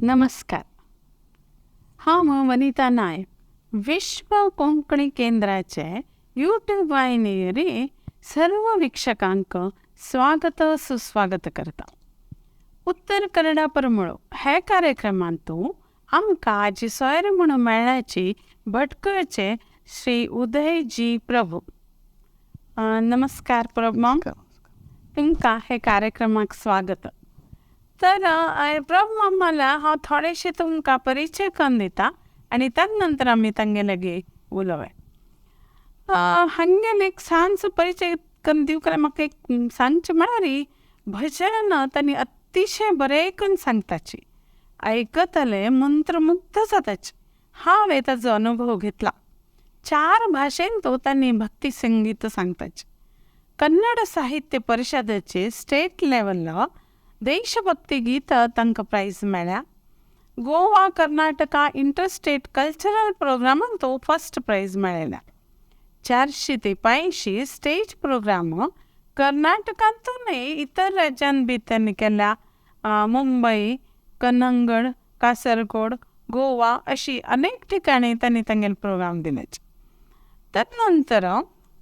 नमस्कार. हांव वनिता नायक विश्व कोंकणी केंद्राचे यूट्यूब वाहिनीवरी सर्व वीक्षकांक स्वागत सुस्वागत करता. उत्तर कन्नडा परमळो हे कार्यक्रमांतू आमकां आजी सोयर म्हणून मेळ्ळ्याची भटकळचे श्री उदय जी प्रभू. नमस्कार प्रभू, तुमकां हे कार्यक्रमाक स्वागत. तर प्रभू आम्हाला हांव थोडेशे तुमकां परिचय करून दिता आनी ताचे नंतर आमी तांगे लागी उलोवया. हांगेन एक सांजचो परिचय करून दिवंक म्हाका एक सांगचें म्हळ्यार भजन तांणी अतिशय बरें करून सांगताची, आयकतले मंत्रमुग्ध जाताचे. हांवें ताचो अनुभव घेतला. 4 भाशेन तो तांणी भक्ती संगीत सांगताचे. कन्नड साहित्य परिशदेचे स्टेट लेवल देशभक्ती गीत तांकां प्रायज मेळ्ळ्या. गोवा कर्नाटका इंटरस्टेट कल्चरल प्रोग्रामान तो फर्स्ट प्रायज मेळयला. 483 स्टेज प्रोग्राम कर्नाटकांतूनय इतर राज्यान बी तांणी केल्या. मुंबई, कन्नंगड, कासरगोड, गोवा अशी अनेक ठिकाणी तांणी तांगेले प्रोग्राम दिलेचे. तदनंतर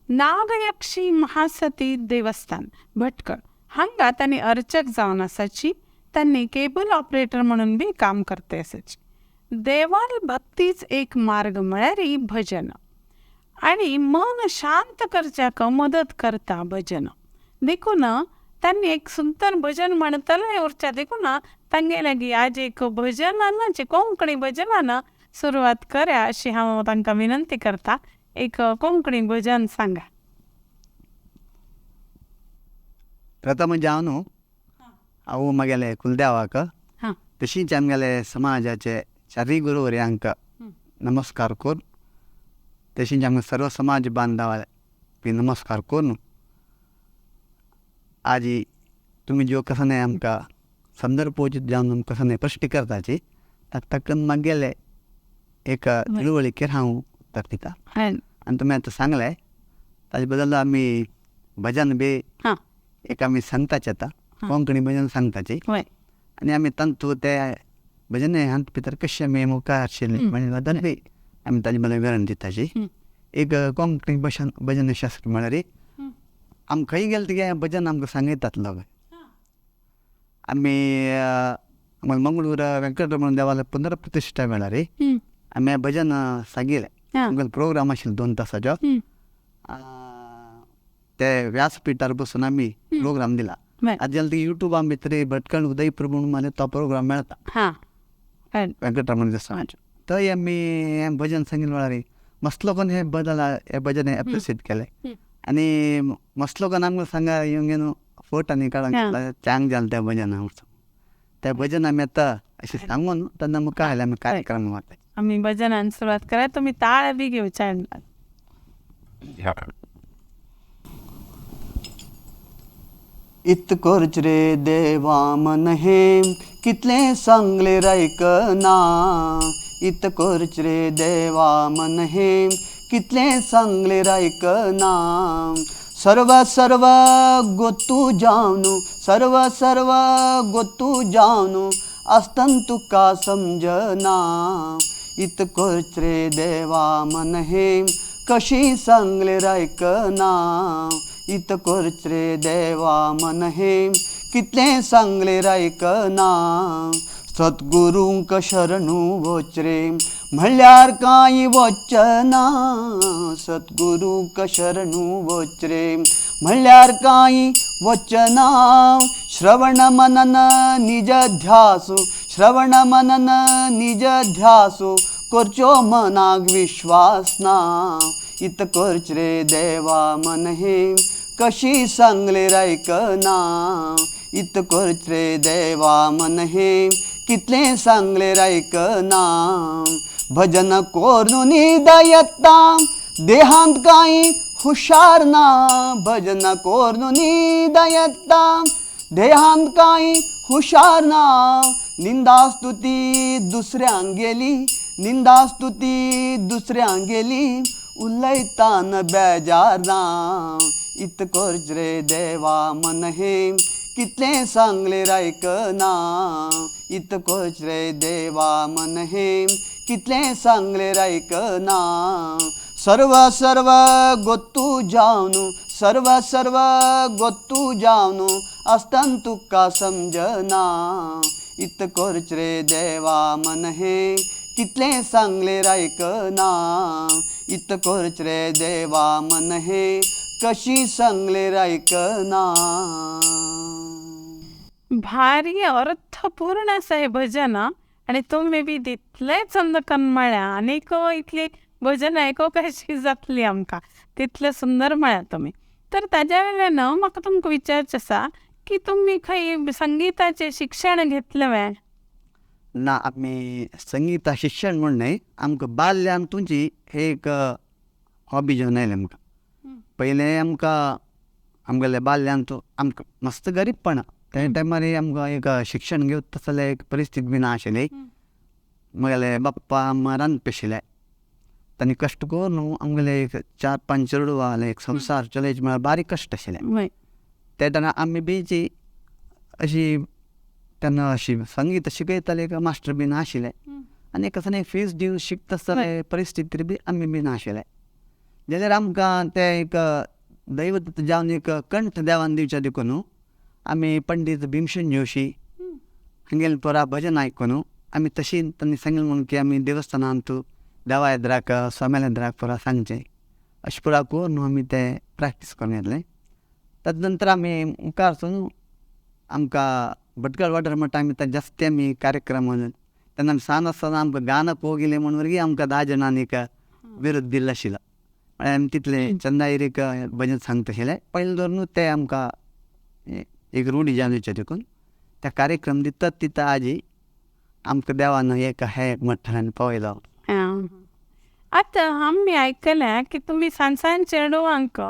नागयक्षी महासती देवस्थान भटकळ हांगा तांणी अर्चक जावन आसाची. तांणी केबल ऑपरेटर म्हणून बी काम करते आसाची. देवाल भक्तीच एक मार्ग म्हळ्यार भजन आनी मन शांत करच्याक मदत करता भजन. देखून तांणी एक सुंदर भजन म्हणतले उरच्या देखून तांगे लागी आज एक भजनाची कोंकणी भजनान सुरवात करया अशी हांव तांकां विनंती करता. एक कोंकणी भजन सांगा. प्रथम म्हणजे हांव म्हगेले कुलदेवाक तशींच आमगेले समाजाचे चारय गुरुवर्यांक नमस्कार करून, तशींच आमगे सर्व समाज बांधवाक बी नमस्कार करून आज तुमी ज्यो कथने आमकां संदर्भोचित जावन कथने प्रश्न करताची ताका म्हगेले एक तिळवळीचेर हांव उत्तर दिता. आनी तुमी आतां सांगले ताजे बद्दल आमी भजन बी एक आमी सांगताचे आतां कोंकणी भजन सांगताची आनी आमी तांतू ते भजने हांत भितर कशें आमी मुखार सरले म्हणजे बद्दल बी आमी ताजे बद्दल विवरण दिताची. एक कोंकणी भजन शास्त्र म्हळ्यार आमी खंय गेले तिगे भजन आमकां सांगयतात लोक. आमी मंगळूर वेंकटरमण देवाला पुनर्प्रतिश्ठा म्हळ्यार आमी भजन सांगिल्लें. आमगेलो प्रोग्राम आशिल्लो 2 तासाचो. ते व्यासपीठार बसून आमी प्रोग्राम दिला. आज युट्यूबार भितर भटकळ उदय प्रभू म्हणून मारल्यार तो प्रोग्राम मेळटा वेंकटरमण देवस्थानाचो. थंय आमी हें भजन सांगिल्लें म्हळ्यार मस्त लोकांनी हे भजन एप्रिशिएट केलें आनी मस्त लोकांनी आमकां सांगा येवन न्हू फोट आनी काडून चांग जालें त्या भजनान. तें भजन आमी आतां अशें सांगून तेन्ना मुखार आयले आमी कार्यक्रम व्हरता. आमी भजनान सुरवात करा. तुमी ताळ बी घेवचे. इत करच रे देवा मन हे कितले सांगले रायकना. इत करच रे देवा मन हे कितले सांगले रायकना. सर्व सर्व गोतू जावनु, सर्व सर्व गोतू जावनु आस्तन तुका समजना. इत करच रे देवा मन हे कशी सांगले रायकना. इत करच रे देवा मन हे कितले सांगले रायकना. सद्गुरूंक शरणू वच रे म्हणल्यार कांय वचना. सद्गुरूंक शरणू वच रे म्हणल्यार कांय वचना. श्रवण मनन निज ध्यासू, श्रवण मनन निज ध्यासू करचो मनाक विश्वास ना. इत करच रे देवा मन हे कशी सांगले रायकना. इत करच रे देवा मन हे कितले सांगले रायकना. भजन कोरून दयत्ता देहांत कांय हुशार ना. भजन कोरून दयत्ता देहांत कांय हुशार ना. निंदा स्तुती दुसऱ्यांक गेली, निंदा स्तुती दुसऱ्यांक गेली उलयतान बेजार ना. इत करच रे देवा मन हे कितले सांगले रायकना. इतकोच रे देवा मन हे कितले सांगले रायकना सर्व सर्व गोत्तू जावनू सर्व सर्व गोत्तू जावनू असतान तुका समजना इतकोच रे देवा मन हे कितले सांगले रायकना इतकोच रे देवा मन हे कशी सांगले रायकना. भारी अर्थपूर्ण असं हे भजन आणि तुम्ही बी तितले छंद म्हळ्या आनीक इतली भजन आयको कशी जातली आमकां तितले सुंदर म्हळ्या तुम्ही. तर ताज्या वेल्यान म्हाका तुमकां विचारचें आसा की तुमी खंय संगीताचें शिक्षण घेतलें? ना, आमी संगीता शिक्षण म्हण न्हय, आमकां बाल्यांतूची हे एक हॉबी जावन आयलें आमकां. पयलें आमगेले बाल्यांत आमकां मस्त गरीबपणा त्या टायमार आमकां एक शिक्षण घेवता जाल्यार एक परिस्थिती बी ना आशिल्ली. म्हगेले बाप्पा अम्मा रांदपी आशिल्ले, तांणी कश्ट करून आमगेले एक 4-5 चेडवां एक संवसार चलयचे म्हळ्यार बारीक कश्ट आशिल्ले. त्या टायमार आमी बीची अशी तेन्ना अशी संगीत शिकयताले एक मास्टर बी नाशिल्ले आनी कसं फीज दिवन शिकता आसतले परिस्थितीर बी आमी बी नाशिल्ले. जाल्यार आमकां ते एक दैवत जावन एक कंठ देवान दिवचे देखून आमी पंडीत भीमसेन जोशी हांगेले परा भजन आयकून आमी तशी तांणी सांगलें म्हणून की आमी देवस्थानांत देवा येद्राक स्वाम्या येद्राक परा सांगचें अशें पुरा करून आमी ते प्रॅक्टीस करून येतले. ताजे नंतर आमी मुखार वचून आमकां भटकळ वाठार म्हणटा आमी जास्ती आमी कार्यक्रम तेन्ना आमी सांज आसतना आमकां गाणं पळोवंक गेलें म्हणून आमकां 10 जाणांनी एक विरोध दिल्लो आशिल्लो. म्हळ्यार आमी तितले चंदायेर एक भजन सांगता आशिल्ले. पयलीं धरून ते आमकां एक रूढी जावन येवचे देखून ते कार्यक्रम दितात तिता आजी आमकां देवान एक हे मठ्ठारांनी पळयलो. आतां आमी आयकलें की तुमी सांसान चेडवांक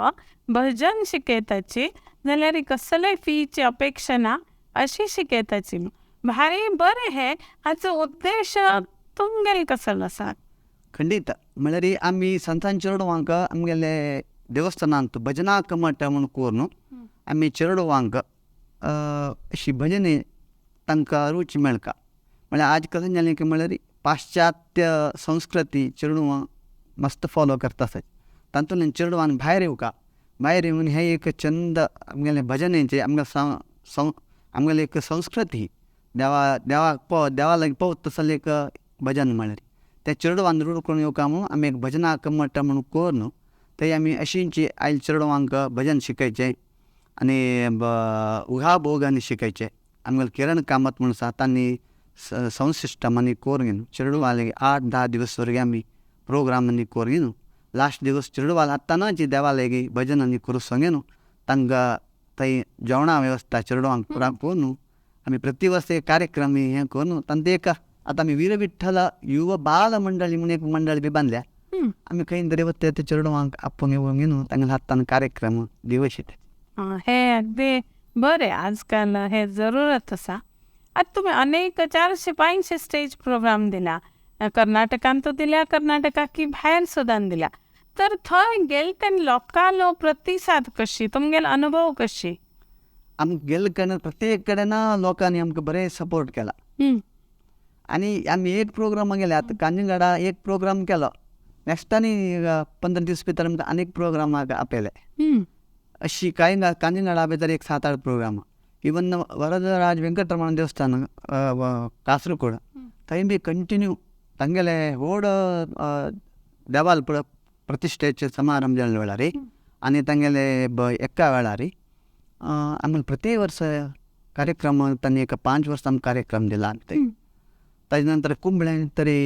भजन शिकयताची जाल्यार कसलेय फीची अपेक्षा ना अशी शिकयताची. भारी बरें हे. हाचो उद्देश तुमगेलो कसलो आसा? खंडीत म्हळ्यार आमी संतान चेडवांक आमगेले देवस्थानांत भजनाक मठ म्हूण करून आमी चेडवांक अशी भजनी तांकां रुची मेळका. म्हळ्यार आज कशें जालें की म्हळ्यार पाश्चात्य संस्कृती चेडवां मस्त फॉलो करता आसत. तातूंतल्यान चेडवान भायर येवका, भायर येवन हे एक छंद आमगेले भजनेचे आमगेली एक संस्कृती देवा लागीं पावता तसलें एक भजन म्हळ्यार ते चेडवान रूढ करून येवका म्हणून आमी एक भजनाक मठ म्हणून करून थंय आमी अशींची आयज चेडवांक भजन शिकयचें आनी उहा भोगांनी शिकयचें. आमगेले किरण कामत म्हणून आसा तांणी संसिस्टमांनी करून चेडवां लागीं 8-10 दीस वरवीं आमी प्रोग्रामांनी करून लास्ट दिवस चेडवां आतां जी देवा लागीं भजनांनी करूं सांगून तांकां थंय जेवणा वेवस्था चेडवांक पुरा करून आमी प्रति वर्स एक कार्यक्रम हें करून तांकां एक आतां आमी वीर विठ्ठल युवा बाल मंडळी म्हणून एक मंडळ बी बांदल्या. आमी खंय तरी वता ते चेडवांक आपूण घेवन तांकां हातान कार्यक्रम दिवशिता. हे अगदी बरें. आजकाल हे जरूरत आसा. आतां तुमी अनेक 400-500 स्टेज प्रोग्राम दिला. कर्नाटकांत दिल्या, कर्नाटका की भायर सुद्दां दिल्या. तर थंय गेले तेन्ना लोकांलो प्रतिसाद कशी, तुमगेलो अनुभव कशी? आमकां गेले कडेन प्रत्येक कडेन लोकांनी आमकां बरें सपोर्ट केला. आनी आमी एक प्रोग्राम गेले आतां कांजिंगडा एक प्रोग्राम केलो, नेक्स्ट आनी 15 दीस भितर आमकां आनीक प्रोग्रामाक आपयले. अशी कांय कांजिंगडा भितर एक 7-8 प्रोग्राम. इवन वरदराज वेंकटरमण देवस्थान कासरकोड थंय बी कंटिन्यू तांगेले व्हड देवाल प्रतिश्ठेचे समारंभ जाल्ले वेळार आनी तांगेले एका वेळार आमी प्रत्येक वर्स कार्यक्रम तांणी एक 5 वर्सां कार्यक्रम दिला. ताजे नंतर कुंबळें तरी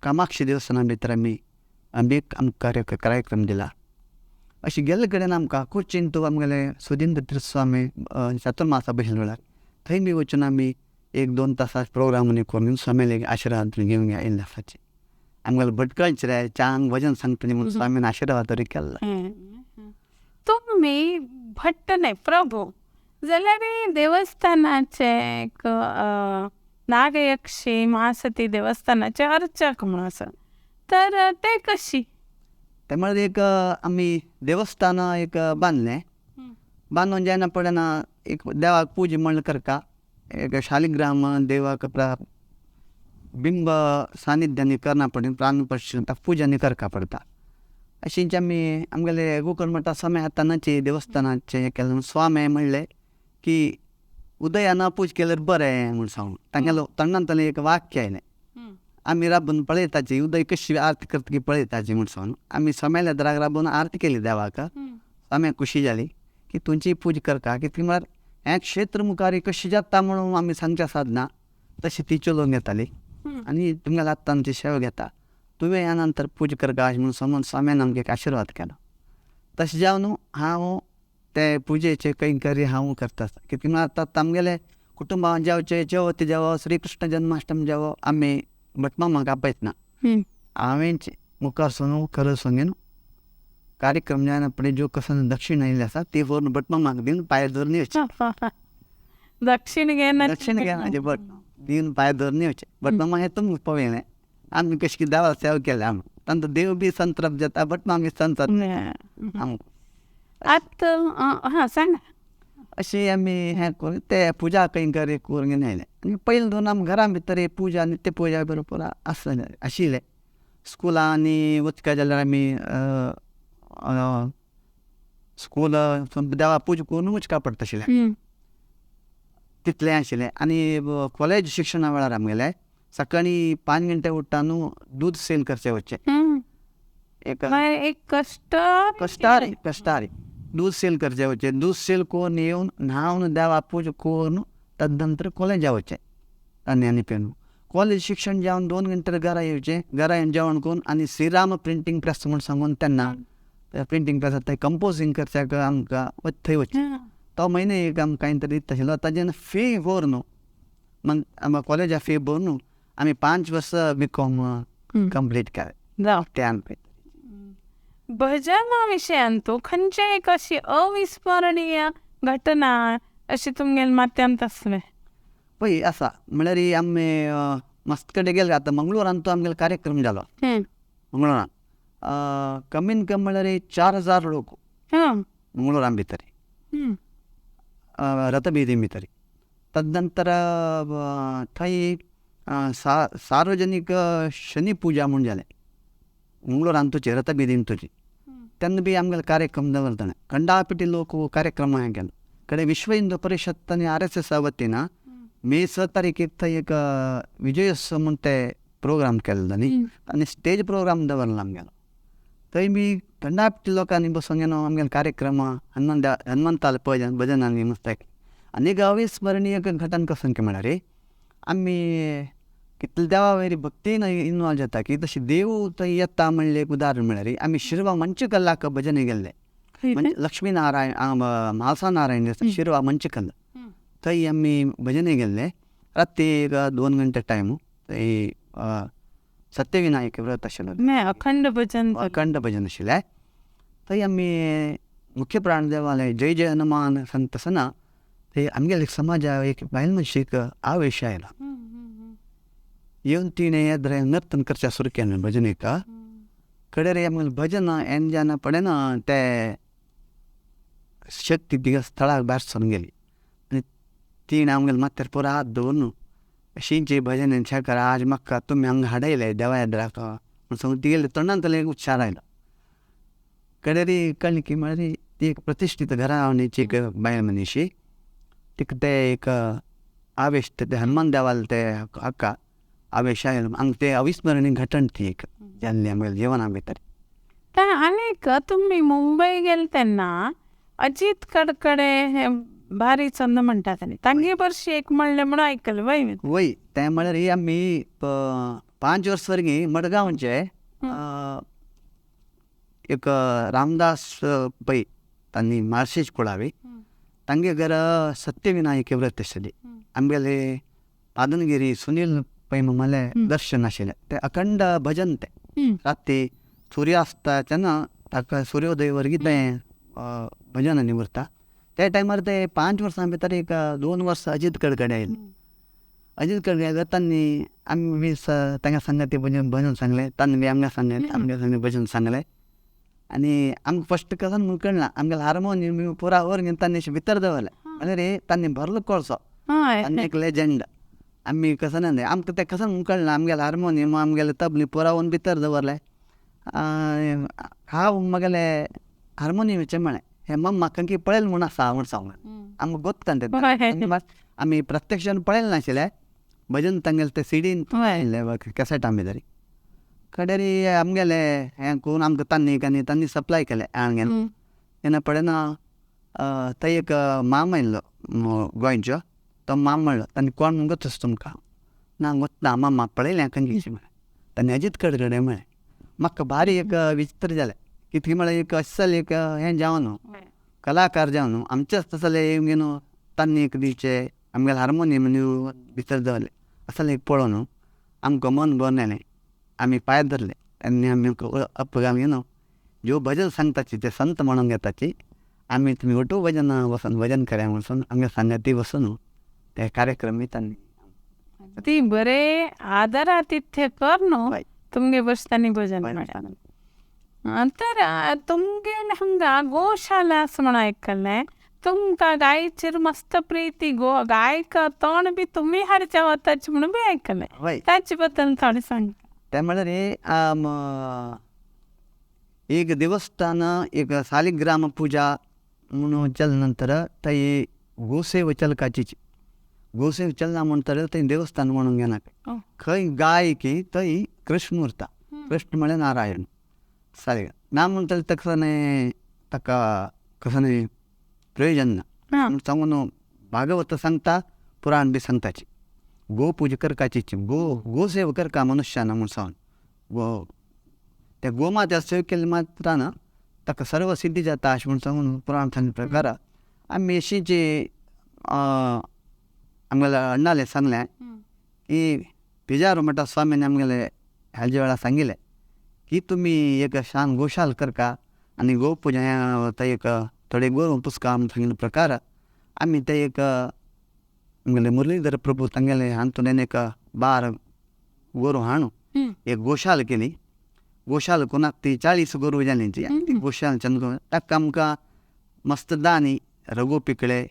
कामाक्षी देवस्थाना भितर आमी एक आमकां कार्यक्रम दिला. अशी गेल्ले कडेन आमकां कोचीन तूं आमगेले सुधींद्र तीर्थस्वामी चातुर्मासा बशिल्ले वेळार थंय बी वचून आमी 1-2 तास प्रोग्रामांनी करून स्वामी लेगीत आशिर्वाद घेवन येयल्ले आसाचे. आमगेले भटकळचे रे चांग भजन सांगतले म्हणून स्वामीन आशिर्वाद तरी केल्लो. तुमी भट्ट न्हय प्रभू जाल्यार देवस्थानाचे एक नागयक्षी महासती देवस्थानाचे अर्चक म्हणून आसा. तर ते कशी? ते म्हळ्यार एक आमी देवस्थान एक बांदलें. बांदून जेन्ना पडना एक देवाक पुजा म्हण करता एक शालिग्राम देवाक बिंब सानिध्याने करना पडेल प्राणप्रतिष्ठा पूजाने करका पडता अशींच आमी आमगेले गोकर्ण मठा स्वामी हातानाचे देवस्थानाचे केले स्वामी म्हणले की उदयाना पूज केल्यार बरें म्हूण सांगून तांगेलो तन्नातले एक वाक्य आयलें आमी राबून पळयताची उदय कशी आरती करता की पळयताची म्हूण सांगून आमी सोम्याल्या दराक राबून आरती केली देवाक स्वाम्याक खुशी जाली की तुमची पूज करता कित्याक म्हळ्यार हें क्षेत्र मुखार कशें जाता म्हणून आमी सांगच्या साधना तशी ती चलोवन येताली आनी तुमगेल्या आत्तान ती सेवा घेता तुवें ह्या नंतर पूज करता अशें म्हणून समोन स्वाम्यान आमकां एक आशिर्वाद केलो तशें जावन हांव ते पुजेचे कैंकर्य हांव करता कित्याक म्हळ्यार आतां आमगेले कुटुंबान जेवचे चवथी जेवो श्री कृष्ण जन्माष्टमी जेवो आमी भटमामाक आपयतना हांवें मुखार सोनू खरं सांगेन कार्यक्रम जायना फुडें ज्यो कसं दक्षिण आयिल्ली आसा ती व्हरून भटमामाक दिवन पांय धरून येवचें दक्षिण घेना दक्षिण घेवना भट दिवन पांय धरून येवचें भटमामा हें तुमकां पळयलें आमी कशी कितें देवा सेवा केल्या आमी तांचो देव बी संतराप जाता भटमामी संतराप आतां हां सांगा अशी आमी हें करून ते पुजा कैंकर्य करून घेवन आयले आनी पयलीं दोन आमी घरा भितर पुजा नित्य पुजा बरोबर आशिल्ले स्कुलांनी वचका जाल्यार आमी स्कूल देवा पूजा करून वचका पडटा आशिल्लें तितलें आशिल्लें आनी कॉलेज शिक्षणा वेळार आमगेले सकाळीं 5 घंटे उठ्ठा न्हू दूद सेल करचें वचचें एक कश्टारी दूध सेल करचें वचचें दूध सेल करून येवन न्हावन देवा पूजा करून तदनंतर कॉलेजा वचचें तांणी आनी पेन कॉलेज शिक्षण जावन 2 घंटे घरा येवचें घरा येवन जेवण करून आनी श्रीराम प्रिंटींग प्रेस म्हूण सांगून तेन्ना प्रिंटींग प्रेसात थंय कंपोजींग करच्याक आमकां थंय वचचें तो म्हयनो एक आमकां कांय तरी दिता आशिल्लो ताजें फी भर न्हू मग आमकां कॉलेजा फी भर न्हू आमी 5 वर्सां BCom कंप्लीट केलें त्यान पळय भजना विशयान तूं खंयचे एक अशी अविस्मरणीय घटना अशी तुमगेले माथ्यांत आसलें पळय आसा म्हळ्यार ही आमी मस्त कडेन गेले आतां मंगळुरान तो आमगेलो कार्यक्रम जालो मंगळुरान कमीन कमी म्हळ्यार 4000 लोक मंगळुरान भितर रथबेदी भितर तदनंतर थंय सार्वजनीक शनी पुजा म्हूण जालें मंगळुरान तुजी रथबेदीन तुजी तेन्ना बी आमगेलो कार्यक्रम दवरताले खंडापिटी लोक कार्यक्रम केलो कडेन विश्व हिंदू परिशद आनी RSS वतीन मे 6 तारीखेक थंय एक विजयोत्सव म्हूण ते प्रोग्राम केल्लो न्ही आनी स्टेज प्रोग्राम दवरलो आमगेलो थंय बी खंडापिटी लोकांनी बसून घेवन आमगेलो कार्यक्रम हनुमंताल भजनांनी मस्त आनी एक अविस्मरणीय घटना कसं म्हळ्यार आमी कितले देवा वयरी भक्तीन इनवॉल्व जाता की तशी देव थंय येता म्हणलें एक उदाहरण म्हळ्यार आमी शिरवा मंचकल्लाक भजन गेल्ले म्हणजे लक्ष्मी नारायण म्हालसा नारायण शिरवा मंचकल्ल थंय आमी भजने गेल्ले राती 2 घंटे टायम थंय सत्यविनायक व्रत आशिल्लो अखंड भजन आशिल्लें थंय आमी मुख्य प्राण देवालय जय जय हनुमान सांगतना थंय आमगेले समाजा एक बायल मनशीक आवेश आयलो येवन तिणें येद्रे नर्तन करचें सुरू केलें भजनीक कडेर आमगेलें भजन हें जेन्ना पळयना ते शक्ती तिका स्थळाक भायर सरून गेली आनी तिणें आमगेले माथ्यार पुरो हात दवरून अशींची भजन शेखर आज म्हाका तुमी हांगा हाडयले देवा येद्राक म्हूण सांगून तिगेले तोंडांतलो एक उत्साह आयलो कडेर कळ्ळें की म्हळ्यार ती एक प्रतिश्ठीत घरावणीची एक बायल मनीशी तिका ते एक आवेश ते हनुमान देवाल ते हाका आवेश आयलो हांगा ते अविस्मरणीय घटना ती एक जाल्ली आमगेल्या जिवना भितर आनीक तुमी मुंबय गेले तेन्ना अजीत कडकडे हे भारी छंद म्हणटात आनी तांगे बरशी एक म्हणलें म्हणून आयकलें वय तें म्हळ्यार ही आमी 5 वर्सां वरगी मडगांवचे एक रामदास पै तांणी मार्शेज कुळावी तांगे घर सत्यविनायक व्रत आशिल्ली आमगेले पादनगिरी सुनील पै मामाले दर्शन आशिल्लें ते अखंड भजन ते राती सुर्यास्ता तेन्ना ताका सुर्योदय वरगी तें भजन निवृत्ता त्या टायमार ते 5 वर्सां भितर एक 2 वर्सां अजीत कडकडे आयले अजीत कडकडे तांणी आमी बी तांच्या संगती भजन सांगलें तांणी बी आमकां सांगलें आमच्या संगती भजन सांगलें आनी आमकां फस्ट कसन म्हूण कळना आमगेलो हार्मोनियम पुरा वर घेवन तांणी भितर दवरलें म्हळ्यार तांणी भरलो कोळसो हय आनी एक लेजंड आमी कसं नाही आमकां तें कसं कळना आमगेले हार्मोनियम आमगेले तबली पुरावून भितर दवरले हांव म्हगेले हार्मोनियमाचें म्हळें हें मम्मा खंय पळयलें म्हूण आसा म्हूण सांगलें आमकां गोत्तान तें आमी प्रत्यक्षान पळयलें नाशिल्लें भजन तांगेलें तें सीडीन कॅसेटां भितर कडेरी आमगेले हें करून आमकां तांणी सप्लाय केलें हांवें तेन्ना पळयना थंय एक माम आयिल्लो गोंयचो तो माम म्हणलो तांणी कोण म्हणून गोतस तुमकां ना गोत्ता मामा पळयलें खंयची म्हळें तांणी अजीत कडकडे म्हळें म्हाका भारी एक विचित्र जालें कितें म्हळ्यार एक अस्सल एक हें जावं न्हू कलाकार जावं न्हू आमचेच तसले येवन न्हू तांणी एक दिवचे आमगेले हार्मोनियम न्हू भितर दवरले असले एक पळोवन न्हू आमकां मन भरून येलें आमी पांय धरले तेन्ना आमी अपगामी न्हू ज्यो भजन सांगताची ते संत म्हणून घेताची आमी तुमी ओटू भजन वचून भजन करया म्हणून आमगे सांगाती वचून ते कार्यक्रम तांणी ती बरे आदरातिथ्य कर न्हू तुमगे बसतानी भजन तर तुमगे हंगा गोशाला असं म्हणून आयकल्लें तुमकां गायचेर मस्त प्रिती गायक तोंड बी तुमी हाडच्या वताची म्हणून बी आयकल्लें ताचे बद्दल थोडें सांग ते म्हळ्यार एक देवस्थान एक सालिग्राम पूजा म्हणून चल नंतर थंय गोसेव चलकाची गोसेव चलना म्हणटरी थंय देवस्थान म्हणून घेना खंय गाय की थंय कृष्ण उरता कृष्ण म्हळ्यार नारायण सालिग्राम ना म्हणटरी ताका कसं न्ही प्रयोजन ना सांगून भागवत सांगता पुराण बी सांगताची गो पूजा करपाची गोसेव करता मनुश्यान म्हूण सांगून गो ते गोमाते सेव केले मात्रान ताका सर्व सिद्धी जाता अशें म्हूण सांगून पुराण सांगले प्रकार आमी अशींच आमगेले अण्णाले सांगलें की पेजारो मठा स्वामीन आमगेले हाजे वेळार सांगिल्लें की तुमी एक शान गोशाल करता आनी गो पुजा थंय एक थोडे गोरवां पुसका म्हूण सांगिल्ले प्रकार आमी ते एक आमगेले मुरलीधर प्रभू तांगेले हातूंतल्यान एक 12 गोरवां हाडून एक गोशाल केली गोशाल कोणाक ती 40 गोरवां जालीं ती गोशाल चंद ताका आमकां मस्त दानी रघु पिकळे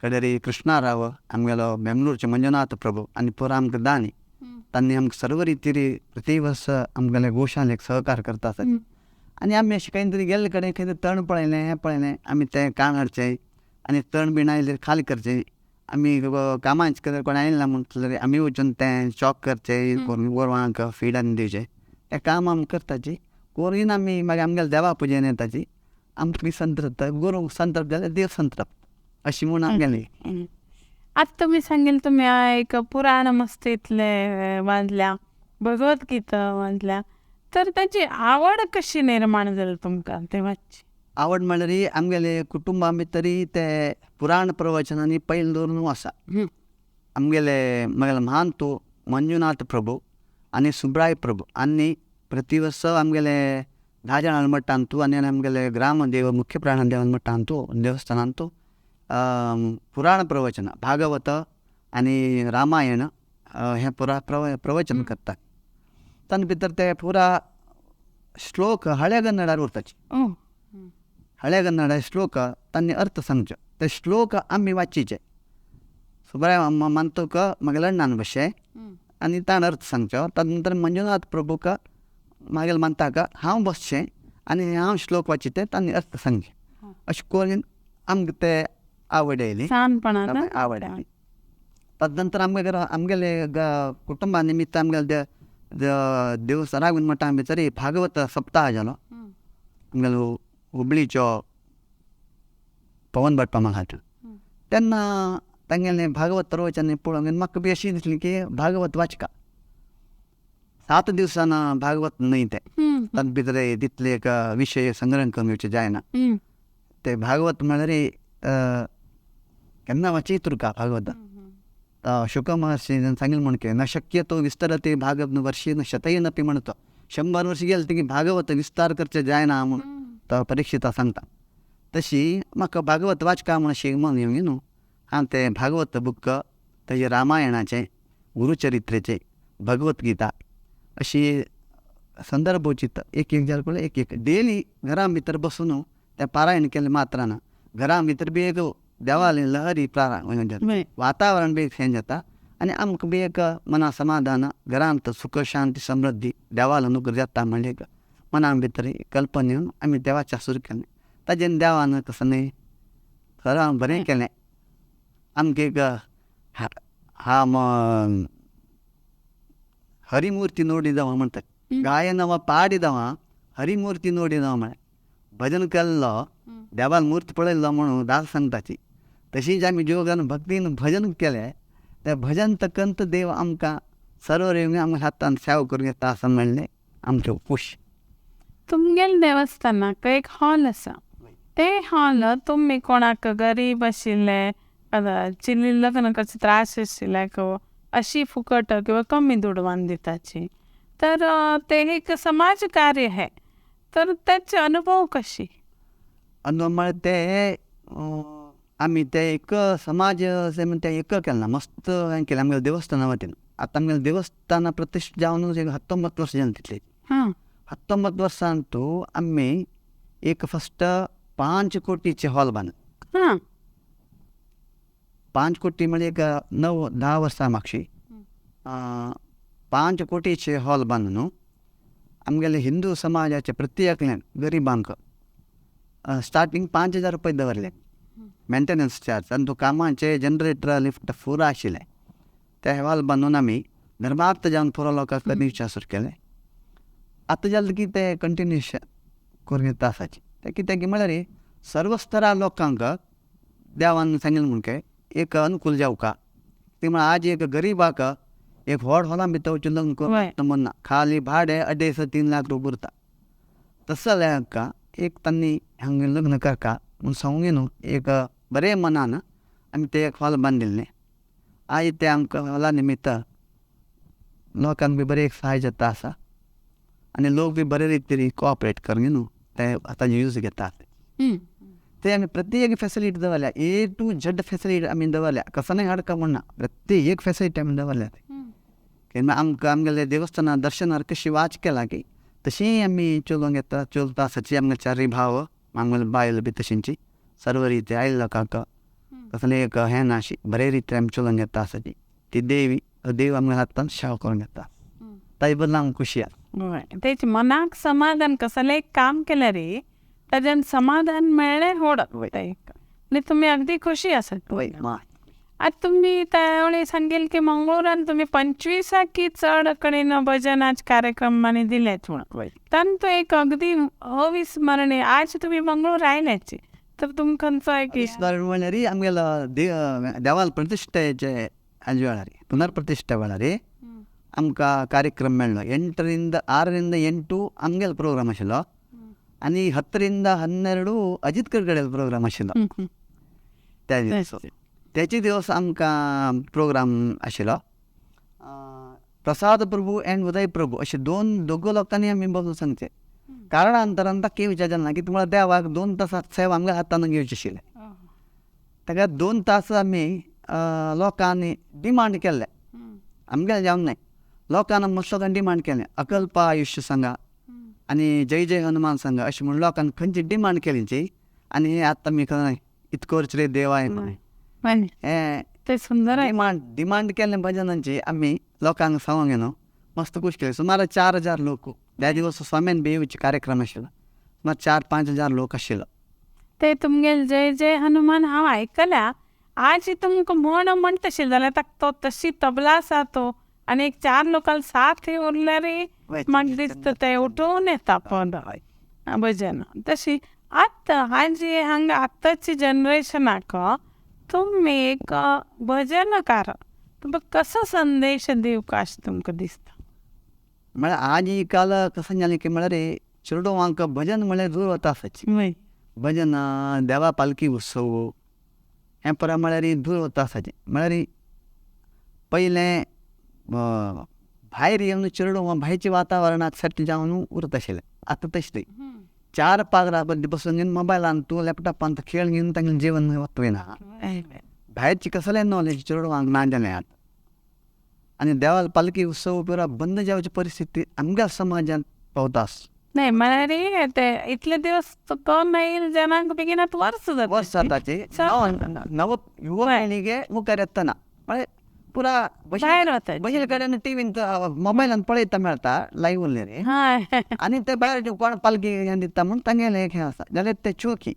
कडेरी कृष्णाराव आमगेलो बेंगलोरचे मंजुनाथ प्रभू आनी पुरो आमकां दानी तांणी आमकां सर्व रितीरी प्रति वर्स आमगेले गोशालेक सहकार करता आसत आनी आमी अशें खंय तरी गेल्ले कडेन खंय तरी तण पळयलें हें पळयलें आमी तें काण हाडचें आनी तण बीण आयलें खाली करचें आमी कामांचे कोण आयलें ना म्हणटलें आमी वचून तें चॉक करचें गोरवांक फीड आनी दिवचें तें काम आमी करताची करून आमी मागीर आमगेले देवा पुजेन येताची आमकां संतरप गोरवां संतरप जाल्यार देव संतरप अशी म्हूण आमगेली आतां तुमी सांगिल्लें तुमी एक पुराण मस्त इतलें वाजल्या भगवद्गीता वाजल्या तर ताची आवड कशी निर्माण जाली तुमकां देवाची आवड म्हळ्यार आमगेले कुटुंबा भितरी ते पुराण प्रवचनांनी पयलीं दवरून आसा आमगेले महान तो मंजुनाथ प्रभू आनी सुब्राय प्रभू आनी प्रति वर्स आमगेले 10 जाणां मठान तूं आनी आमगेले ग्रामदेव मुख्य प्राणदेव मठान तूं देवस्थानान तूं पुराण प्रवचनां भागवत आनी रामायण हें प्रवचन करता तातूंत भितर ते पुरा श्लोक हळ्या कन्नडार उरताचे हळ्या कन्नडा श्लोक तांणी अर्थ सांगचो ते श्लोक आमी वाचीचे सुब्राय मानतोक म्हागेले अण्णान बसचे आनी ताणें अर्थ सांगचो ताजे नंतर मंजुनाथ प्रभूक म्हागेले मानताका हांव बसचें आनी हांव श्लोक वाचिते तांणी अर्थ सांगचे अशें करून आमकां ते आवड येयली आवड येयली ताजे नंतर आमगेले कुटुंबा निमित्त आमगेले देवस्थान मठां भितर भागवत सप्ताह जालो आमगेलो हुबळीचो पवन भट महाराज तेन्ना तांगेलें भागवत प्रवचन पळोवन म्हाका बी अशी दिसली की भागवत वाचका 7 दिवसान भागवत न्हय तें तातूंत भितर तितले एक विशय संग्रह करून घेवचे जायना ते भागवत म्हळ्यार केन्ना वाचीत तुका भागवत शुक महर्षीन सांगिल्लें म्हण की न शक्य तो विस्तरते भागवत वर्षेन शतयेनपी म्हणतो 100 वर्स गेले ती भागवत विस्तार करचे जायना म्हूण तो परीक्षिता सांगता तशी म्हाका भागवत वाचका म्हण अशी मन येवंक न्हू हांव ते भागवत बुक तेजे रामायणाचें गुरुचरित्रेचें भगवद्गीता अशी संदर्भोचित एक जाल पळय एक डेली घरां भितर बसून तें पारायण केलें मात्रान घरां भितर बी एक देवाली लहरी वय. वातावरण बी चेंज जाता आनी आमकां बी एक मना समाधान घरांत सुख शांती समृद्धी देवाल अनुग्रह जाता म्हणले एक मनान भितर कल्पना येवन आमी देवाच्या सुरू केलें ताजेर देवान कसं न्ही खरें बरें केलें आमकां एक हरिमुर्ती नोडिदव म्हणटात गायन पाडिदव हरिमुर्ती नोडिदव म्हळें भजन केल्लो देवान मुर्ती पळयल्लो म्हणून दास सांगताची तशीच आमी जोगान भक्तीन भजन केलें तें भजन तकंत देव आमकां सर्व रेवणी आमच्या हातान सेवा करूं येता असं म्हणलें आमचें खुश. तुमगेल्या देवस्थानाक एक हॉल आसा ते हॉल तुमी कोणाक गरीब आशिल्ले चिली लग्न करचे त्रास आशिल्ले अशी फुकट किंवा कमी दुडवान दिताची तर ते एक समाज कार्य आहे तर त्याचे अनुभव कशी अनुभव म्हळ्यार ते आमी ते एक समाज अशें म्हणटा एक केलें ना मस्त हें केलें आमगेल्या देवस्थाना वतीन आतां आमगेल्या देवस्थाना प्रतिश्ठा जावन एक 19 वर्सां जालीं तितली 19 वर्सान तूं आमी एक फस्ट 5 कोटीचे हॉल बांदले 5 कोटी म्हणजे एक 9-10 वर्सां मागशी 5 कोटीचे हॉल बांदून आमगेले हिंदू समाजाचे प्रत्येकल्यान गरिबांक स्टार्टींग 5,000 रुपये दवरले मेंटेनन्स चार्ज आनी तो कामाचे जनरेटर लिफ्ट पुरो आशिल्ले ते हॉल बांदून आमी धर्मार्थ जावन पुरो लोकांक दिवचे सुरू केलें आतां जालें की ते कंटिन्यूशन करून येता आसाची ते कित्याक म्हळ्यार सर्व स्तरा लोकांक देवान सांगिल्लें म्हूण काय एक अनुकूल जावका ती म्हळ्यार आज एक गरीबाक एक व्हड हॉलान भितर वचून लग्न करूं म्हणना खाली भाडें 2.5-3 लाख रुपया उरता तसं जाल्यार एक तांणी हांगा लग्न करता म्हूण सांगूंक न्हू एक बरें मनान आमी ते एक हॉल बांदिल्लें आज ते आमकां हॉला निमित्त लोकांक बी बरें एक सहाय जाता आसा आनी लोक बी बरे रितीन कोऑपरेट करून न्हू ते आतां यूज घेतात ते आमी प्रत्येक फेसिलिटी दवरल्या A to Z फेसिलिटी आमी दवरल्या कसनय हाडका म्हणना प्रत्येक फेसिलिटी आमी दवरल्या केन्ना आमकां आमगेले देवस्थानां दर्शनार कशी वाच केला की तशी आमी चलोवंक येता चलता आसाची आमगे चारय भाव आमगेले बायल बी तशींची सर्व रिती आयल्या लोकांक कसलें एक हें ना अशी बरे रितीन आमी चलोवंक येता आसाची ती देव आमगे हातान सेवा करूंक येता ताजे बद्दल आमकां खुशी आसा. तेच मनाक समाधान कसलें एक काम केलें रे ताच्यान समाधान मेळ्ळें होडत आनी तुमी अगदी खुशी आसात. आता तुम्ही त्यावेळी सांगेल की मंगळूरान तुम्ही 25 चढ कडेन भजनाचे कार्यक्रमांनी दिलेच म्हणून तांतू एक अगदी अविस्मरणीय आज तुम्ही मंगळूर आयल्याचे तर तुमकांचो एक स्मरण म्हळ्यार आमगेलो देवाल प्रतिश्ठेचे हाजे वेळार पुनर्प्रतिश्ठे वेळार आमकां कार्यक्रम मेळ्ळो 6 आमगेलो प्रोग्राम आशिल्लो आनी 10 अजित कडगडेलो प्रोग्राम आशिल्लो त्या दिसा त्याचे दिवस आमकां प्रोग्राम आशिल्लो प्रसाद प्रभू एंड उदय प्रभू अशे दोगो लोकांनी आमी बसून सांगचे कारणांतरान ताका विचार ना की तुम्हाला देवाक 2 तासांत सेवा आमच्या हातान घेवची आशिल्ले ताका 2 तास आमी लोकांनी डिमांड केल्ले आमगेलें जावंक नाय लोकांनी मस्त लोकांनी डिमांड केलें अकल्प आयुश्य सांगा आनी जय जय हनुमान सांगा अशें म्हणून लोकांनी खंयची डिमांड केली आनी हें आतां आमी खंय इतकोच रे देवाय म्हणून ते सुंदर डिमांड केल्लें भजनांची आमी लोकांक सांगूंक न्हू मस्त खूश केलें सुमार 4,000 लोक त्या दिवस स्वाम्यान बेवचे कार्यक्रम आशिल्लो सुमार 4-5,000 लोक आशिल्लो ते तुमगेले जय जय हनुमान हांव आयकल्या आज तुमकां म्हणटशील जाल्यार ताका तो तशी तबला आसा तो आनी एक 4 लोकांक साथ उरल्यार म्हाका दिसता ते उठून येता पद भजन तशी आतां हाजी हांगा आतांची जनरेशनाक तुम्ही एक भजनकार तुमकां कसो संदेश दिवंक अशें तुमकां दिसता म्हळ्यार आज ही काल कशें जालें की म्हळ्यार चेडवांक भजन म्हळ्यार दूर वता आसाची भजन देवा पालखी उत्सव हें परा म्हळ्यार दूर वता आसाचें म्हळ्यार पयलें भायर येवन चेडवां भायच्या वातावरणाक सेट जावन उरत आशिल्लें आतां तशें 4 पागरा बसून घेवन मोबायलान तूं लॅपटॉपान खेळ घेवन तांगेलें जेवण वतवयना भायरची कसलें नॉलेज चेडवांक ना जालें आतां आनी देवाल पालखी उत्सव पुरो बंद जावची परिस्थिती आमच्या समाजांत पावता नाही मला रे ते इथले दिवस कोण नाही जनांक बेगिनात वर्ष ವರ್ಷ ಆತಾಚಿ ನವ ಯುವ ಪೀಳಿಗೆ ಮುಖರೆತ್ತನ ಮಳೆ ಪೂರಾ बाहेर होतात. बशील कडेन टीव्हीन मोबायलान पळयता मेळटा लायव्ह उरले रे हा आनी ते भायर कोण पालकी हें दिता म्हूण तांगेलें एक हें आसा जाल्यार ते चुकी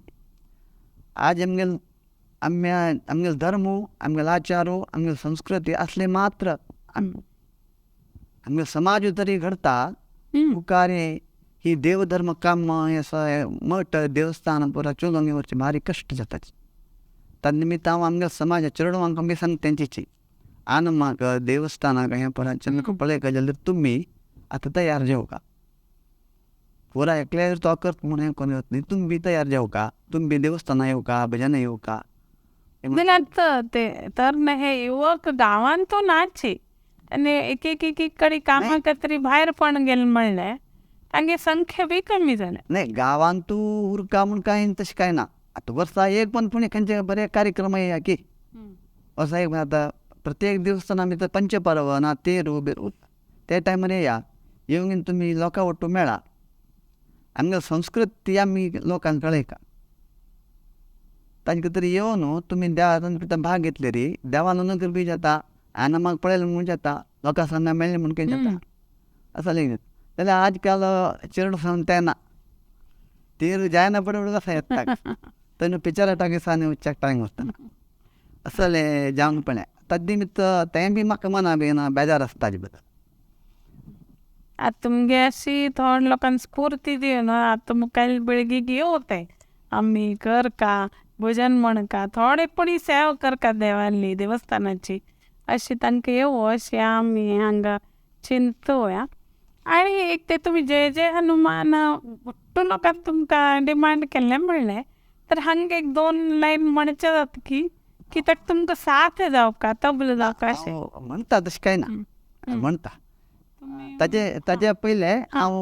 आज आमगेल धर्म आमगेल आचारो आमगेल संस्कृती असले मात्र आमगेल समाज तरी घडता मुखारे ही देवधर्म काम हें मठ देवस्थान पुरा चलोवंक येवचें भारी कश्ट जाताच तन्निमित्त हांव आमगेल समाजा चेडवांक आमकां बी सांगता तेंचीची आन म्हाका देवस्थानाक हें परां जेन्ना पळयता जाल्यार तुमी आतां तयार जेवका पुरा एकल्या तो करता म्हूण हें कोण येवच न्ही तुमी बी तयार जेवका तुमी बी देवस्थानां येवका भजनां येवका दिलात ते तर ना हे युवक गावांतून नाचे आणि एक कडे कामाक तरी भायर पण गेले म्हणलें तांगे संख्या बी कमी जाल्या. नाही गांवांत तूं उरका म्हूण कांय तशें कांय ना आतां वर्सा एक पण पुणे खंयचे बरे कार्यक्रम येया की वर्सा एक आतां प्रत्येक देवस्थाना भितर पंचपर्वना तेरू बिरू ते टायमार येया येवन तुमी लोकां वट्टू मेळा आमगे संस्कृती आमी लोकांक कळयता तांचे तरी येवन तुमी देवान भितर भाग घेतले री देवान अनुग्रह बी जाता आनी म्हाका पळयलें म्हूण जाता लोकां सांगा मेळ्ळें म्हूण खंय जाता असं लेगीत जाल्यार आज काल चेडूं सांग तेना तेरू जायना पडवडून आसा येता तेन्ना पिक्चरा टाकीसान वच्चाक टायम वचना असलें जावन पळय ताजे निमित्त तें बी म्हाका मना बी ना बेजार आसता ताजे बद्दल. आता तुमगे अशी थोड लोकांना स्फूर्ती दिवन आता मुखार पिळगीक येवते आम्ही कर का भजन म्हण का थोडे पडी सेवा कर का देवाली देवस्थानाची अशी तांकां येवो अशी आमी हांगा चिंतुया. आणि एक ते तुम्ही जय जय हनुमान भट्टू लोकांक तुमकां डिमांड केल्लें म्हणलें तर हांगा एक 2 लायन म्हणचे जाता की कित्याक तुमकां साथ जावका तबला जावका अशें म्हणटा तशें कांय ना म्हणटा ताजे पयले हांव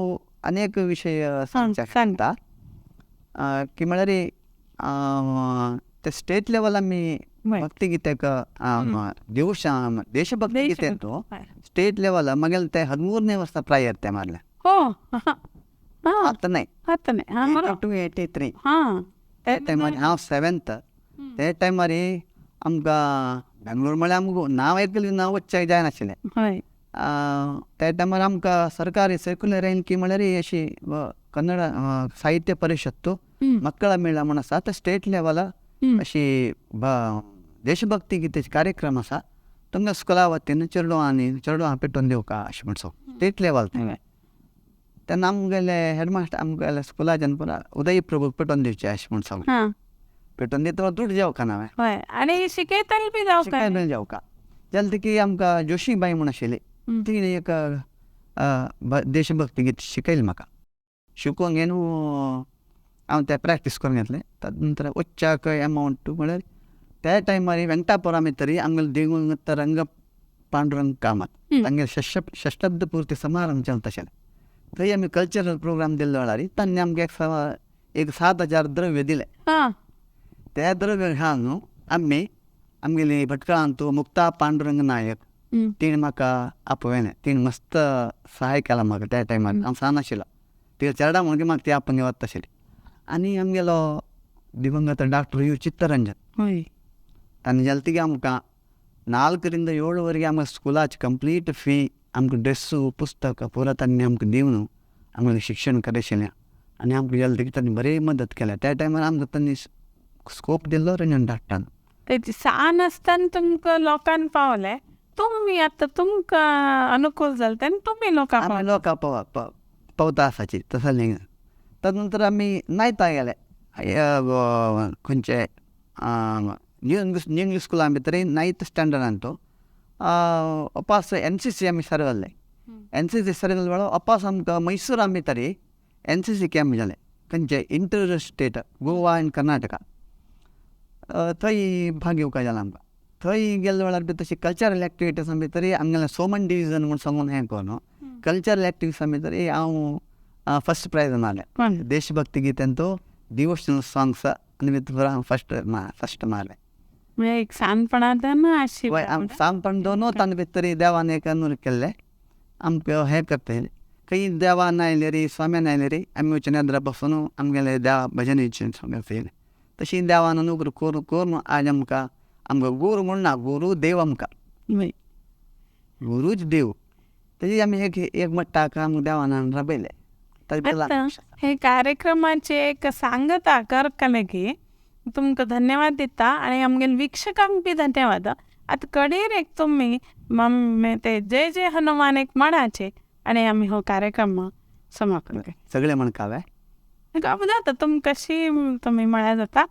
अनेक विशय सांगता की म्हळ्यार ते स्टेट लेवल आमी भक्ती गीतेक देशभक्ती गीतेन तो स्टेट लेवल मागेल ते 13ನೇ वर्सा प्रायर ते मारले हो आतां न्हय आता नाही 1983 हां ते टायमार हांव 7th ते टायमार आमकां बेंगलोर म्हळ्यार आमकां नांव आयकलें नांव वच्चाक जायनाशिल्लें हय त्या टायमार आमकां सरकारी सर्क्युलर येयन की म्हळ्यार अशी कन्नड साहित्य परिशद तो मಕ್ಕಳ मेळा म्हूण आसा तो स्टेट लेवलाक अशी देशभक्ती गीतेचे कार्यक्रम आसा तुमकां स्कुला वतीन चेडवां पेटोवन दिवका अशें म्हणसो स्टेट लेवल तेन्ना आमगेले हेडमास्टर आमगेले स्कुलाच्यान पुरा उदय प्रभूक पेटोवन दिवचें अशें म्हूण सांगलें पेटोवन दिता दूड जेवका ना हय आनी शिकयताली बी जावका जेवका जाल्यार ती आमकां जोशीबाई म्हूण आशिल्ली ती एक देशभक्ती गीत शिकयलें म्हाका शिकोवंक घेवन हांव तें प्रॅक्टीस करून घेतलें ताजे नंतर उच्चाक अमावंट म्हळ्यार त्या टायमार वेंकटापुरा भितर आमगेलें देगूळ रंग पांडुरंग कामत तांगे षष्ठाब्द पूर्ती समारंभ चलता आशिल्लें थंय आमी कल्चरल प्रोग्राम दिल्ले वेळार तांणी आमकां एक 7,000 द्रव्य दिले त्या द्रव्य घालून आमी आमगेली भटकळांतू मुक्ता पांडुरंग नायक तिणें म्हाका आपयलें तिणें मस्त सहाय केला म्हाका त्या टायमार हांव सांगनाशिल्लो तिका चेडा म्हणून म्हाका ती आपोवन वता आशिल्ली. आनी आमगेलो दिवंगत डॉक्टर यू चित्तरंजन ताणें जाल्यार तिगे आमकां 4 ರಿಂದ 7 आमकां स्कुलाची कंप्लीट फी आमकां ड्रेसू पुस्तक पुरा तांणी आमकां दिवन आमगेलें शिक्षण करशिल्लें आनी आमकां जाल्यार तिगे ताणें बरी मदत केल्या त्या टायमार आमकां तांणी स्कोप दिल्लो रंजन डॉक्टरान तेची सान आसतना तुमकां लोकांक पावलें तुमी आतां तुमकां अनुकूल जालें तेन्ना तुमी लोकांक आमी लोकां पावता आसाची तसो न्ही ताजे नंतर आमी नायता गेले खंयचे न्यू इंग्लीश स्कुला भितर 9th स्टँडर्डान तो अपास NCC आमी सरवल्ले NCC सरवले वेळार अपास आमकां मैसूरा भितर NCC कॅम्प जालें खंयचे इंटर स्टेट गोवा आनी कर्नाटका थंय भाग घेवपाक जालें आमकां थंय गेल्ले वेळार बी तशी कल्चरल एक्टिविटीजां भितर आमगेलें सोमन डिविजन म्हूण सांगून हें करून कल्चरल एक्टिविटीजां भितर हांव फस्ट प्रायज मारलें देशभक्ती गीतेन तो डिवोशनल सॉंग्स आनी भितर हांव फस्ट मारलें एक सानपणांतल्यान अशी सांगपण दोनूच तांचे भितर देवान एक अनूर केल्लें आमकां हें करता काही देवान आयले रे स्वाम्यान आयले रे आमी वचून येद्रा बसून आमगेले देवा भजन येयलें तशी देवान अनुग्र करून आज आमकां गुरू म्हूण ना गुरू देव आमकां वय गुरूच देव तेजी आमी एक म्हणटा आमकां देवान राबयले ताजे बद्दल आता हे कार्यक्रमाचे एक सांगता करकलेगी तुमकां धन्यवाद दिता आणि आमगेल वीक्षकांक बी धन्यवाद. आता कडेर एक तुम्ही ते जय जय हनुमान एक म्हणाचे आणि आम्ही हो कार्यक्रम समाप्त करता. सगळे म्हणकावे गाव जाता तुम कशी तुम्ही म्हळ्या जाता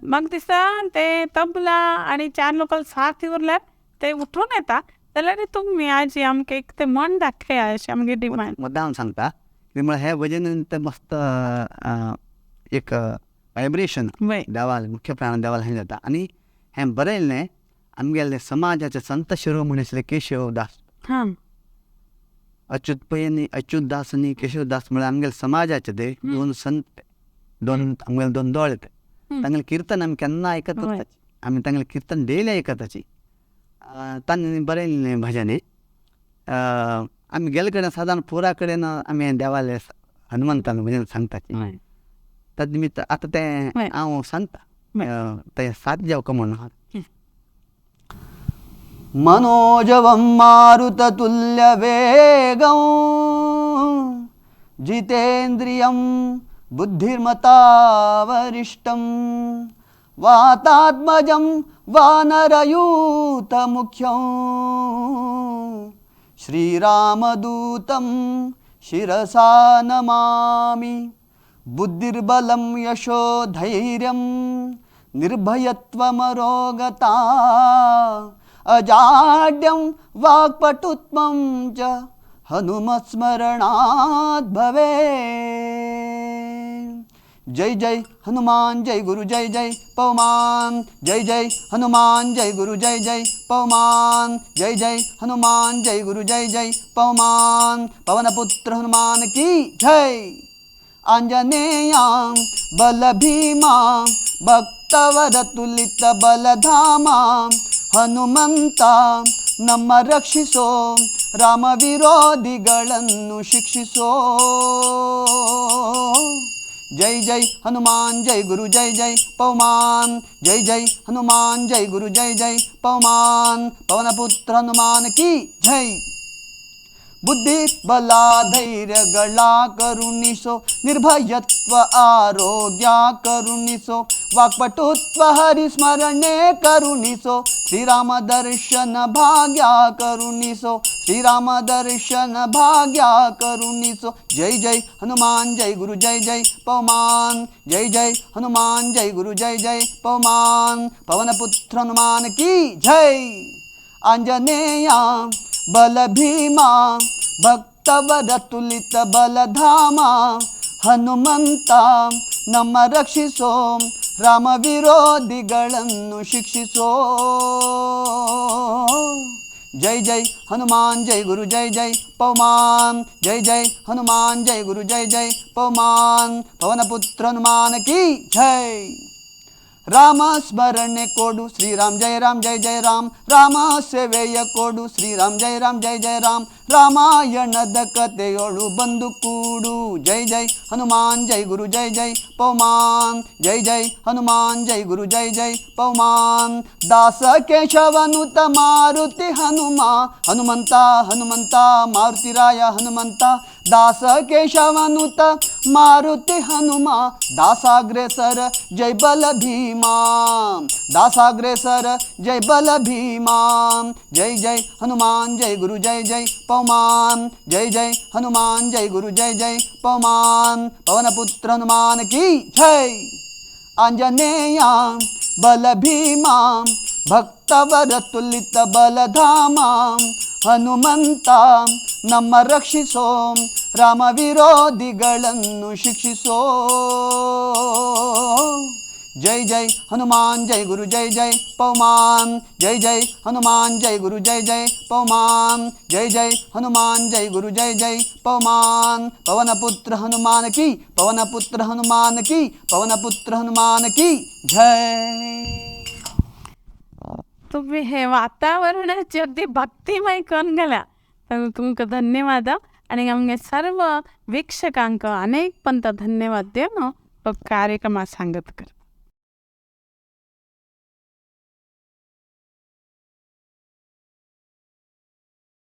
म्हाका दिसता ते तबला आणि 4 लोकल साथ उरल्यार ते उठून येता जाल्यार तुम्ही आज आमकां एक ते मन दाखया अशी आमगे डिमांड. मुद्दाम सांगता कित्याक म्हळ्यार हे भजन ते मस्त एक वायब्रेशन वय देवाल मुख्य प्राण देवाल हें जाता आनी हें बरयल्लें आमगेले समाजाचे संत शिरोमणी आसले केशवदास हां अच्युत पै आनी अच्युत दास आनी केशवदास म्हळ्यार आमगेले समाजाचे ते दोन संत आमगेले दोन दोळे ते तांगेलें कीर्तन आमी केन्ना आयकत वय. आसताची आमी तांगेलें कीर्तन डेली आयकताची तांणी बरयल्लें भजन आमी गेले कडेन सादारण पुरा कडेन आमी देवाले हनुमंतान भजन सांगताची वय ताजे निमित्त आतां तें वय. हांव सांगता तें सात जेवका म्हणून आहा मनोजवं मारुततुल्यवेगं जितेन्द्रियं बुद्धिर्मतावरिष्टं वातात्मजं वानरयूतमुख्यं श्रीरामदूतं शिरसा नमामि. बुद्धिर्बलं यशोधैर्यं निर्भयत्वमरोगता अजाड्यं वाक्पटुत्वं च हनुमत्स्मरणात् भवे. जय जय हनुमान जय गुरु जय जय पवमान जय जय हनुमान जय गुरु जय जय पवमान जय जय हनुमान जय गुरु जय जय पवमान. पवनपुत्र हनुमान की जय. आंजनेयां बलभीमां भक्तवरतुलित बलधामां ಹನುಮಂತ ನಮ್ಮ ರಕ್ಷಿಸೋ ರಾಮ ವಿರೋಧಿಗಳನ್ನು ಶಿಕ್ಷಿಸೋ. ಜೈ ಜೈ ಹನುಮಾನ್ ಜೈ ಗುರು ಜೈ ಜೈ ಪವಮಾನ್ ಜೈ ಜೈ ಹನುಮಾನ್ ಜೈ ಗುರು ಜೈ ಜೈ ಪವಮಾನ್. ಪವನಪುತ್ರ ಹನುಮಾನ್ ಕಿ ಜೈ. ಬುದ್ಧಿ ಬಲ ಧೈರ್ಯಗಳ ಕರುಣಿಸೋ ನಿರ್ಭಯತ್ವ ಆರೋಗ್ಯ ಕರುಣಿಸೋ ವಾಕ್ಪಟುತ್ವ ಹರಿಸ್ಮರಣೆ ಕರುಣಿಸೋ ಶ್ರೀರಾಮ ದರ್ಶನ ಭಾಗ್ಯ ಕರುಣಿಸೋ ಶ್ರೀರಾಮ ದರ್ಶನ ಭಾಗ್ಯ ಕರುಣಿಸೋ. ಜೈ ಜೈ ಹನುಮಾನ್ ಜೈ ಗುರು ಜೈ ಜೈ ಪವಮಾನ್ ಜೈ ಜೈ ಹನುಮಾನ್ ಜೈ ಗುರು ಜೈ ಜೈ ಪವಮಾನ್. ಪವನಪುತ್ರ ಹನುಮಾನ್ ಕಿ ಜೈ. ಆಂಜನೇಯ ಬಲ ಭೀಮಾ ಭಕ್ತವರತುಲಿತ ಬಲಧಾಮ ಹನುಮಂತ ನಮ್ಮ ರಕ್ಷಿಸೋ ರಾಮ ವಿರೋಧಿಗಳನ್ನು ಶಿಕ್ಷಿಸೋ. ಜೈ ಜೈ ಹನುಮಾನ್ ಜೈ ಗುರು ಜೈ ಜೈ ಪವಮಾನ್ ಜೈ ಜೈ ಹನುಮಾನ್ ಜೈ ಗುರು ಜೈ ಜೈ ಪವಮಾನ್. ಪವನಪುತ್ರ ಹನುಮಾನ್ ಕಿ ಜೈ. ರಾಮ ಸ್ಮರಣೆ ಕೊಡು ಶ್ರೀರಾಮ್ ಜಯ ರಾಮ್ ಜಯ ಜಯ ರಾಮ್. ರಾಮ ಸೇವೆಯ ಕೊಡು ಶ್ರೀರಾಮ್ ಜಯ ರಾಮ್ ಜಯ ಜಯ ರಾಮ್. ರಾಮಾಯಣದ ಕಥೆಯೊಳು ಬಂದು ಕೂಡು. ಜೈ ಜೈ ಹನುಮಾನ್ ಜೈ ಗುರು ಜೈ ಜೈ ಪವಮಾನ್ ಜೈ ಜೈ ಹನುಮಾನ್ ಜೈ ಗುರು ಜೈ ಜೈ ಪವಮಾನ್. ದಾಸ ಕೇಶವನುತ ಮಾರುತಿ ಹನುಮ ಹನುಮಂತ ಹನುಮಂತ ಮಾರುತಿರಾಯ ಹನುಮಂತ. ದಾಸ ಕೇಶವನುತ ಮಾರುತಿ ಹನುಮ ದಾಸಾಗ್ರೇಸರ ಜೈ ಬಲ ಭೀಮಾ ದಾಸಾಗ್ರೇಸರ ಜೈ ಬಲ ಭೀಮಾ. ಜೈ ಜೈ ಹನುಮಾನ್ ಜೈ ಗುರು ಜೈ ಜೈ ಪವಮಾನ್ ಜೈ ಜೈ ಹನುಮಾನ್ ಜೈ ಗುರು ಜೈ ಜೈ ಪವಮಾನ್. ಪವನಪುತ್ರ ಹನುಮಾನ್ ಕಿ ಜೈ. ಆಂಜನೇಯ ಬಲ ಭೀಮಾ ಭಕ್ತವರತುಲಿತ ಬಲಧಾಮ ಹನುಮಂತ ನಮ್ಮ ರಕ್ಷಿಸೋ ರಾಮ ವಿರೋಧಿಗಳನ್ನು ಶಿಕ್ಷಿಸೋ. ಜೈ ಜೈ ಹನುಮಾನ್ ಜೈ ಗುರು ಜೈ ಜೈ ಪವಮಾನ್ ಜೈ ಜೈ ಹನುಮಾನ್ ಜೈ ಗುರು ಜೈ ಜೈ ಪವಮಾನ್ ಜೈ ಜೈ ಹನುಮಾನ್ ಜೈ ಗುರು ಜೈ ಜೈ ಪವಮಾನ್. ಪವನಪುತ್ರ ಹನುಮಾನ್ ಕಿ ಪವನಪುತ್ರ ಹನುಮಾನ್ ಕಿ ಪವನಪುತ್ರ ಹನುಮಾನ್ ಕಿ ಜೈ. तुम्ही हे वातावरणाची अगदी भक्तिमय करून गेल्या तर तुमकां धन्यवाद. आणि आमगे सर्व वीक्षकांक अनेक पंत धन्यवाद देऊन तो कार्यक्रमात सांगत कर.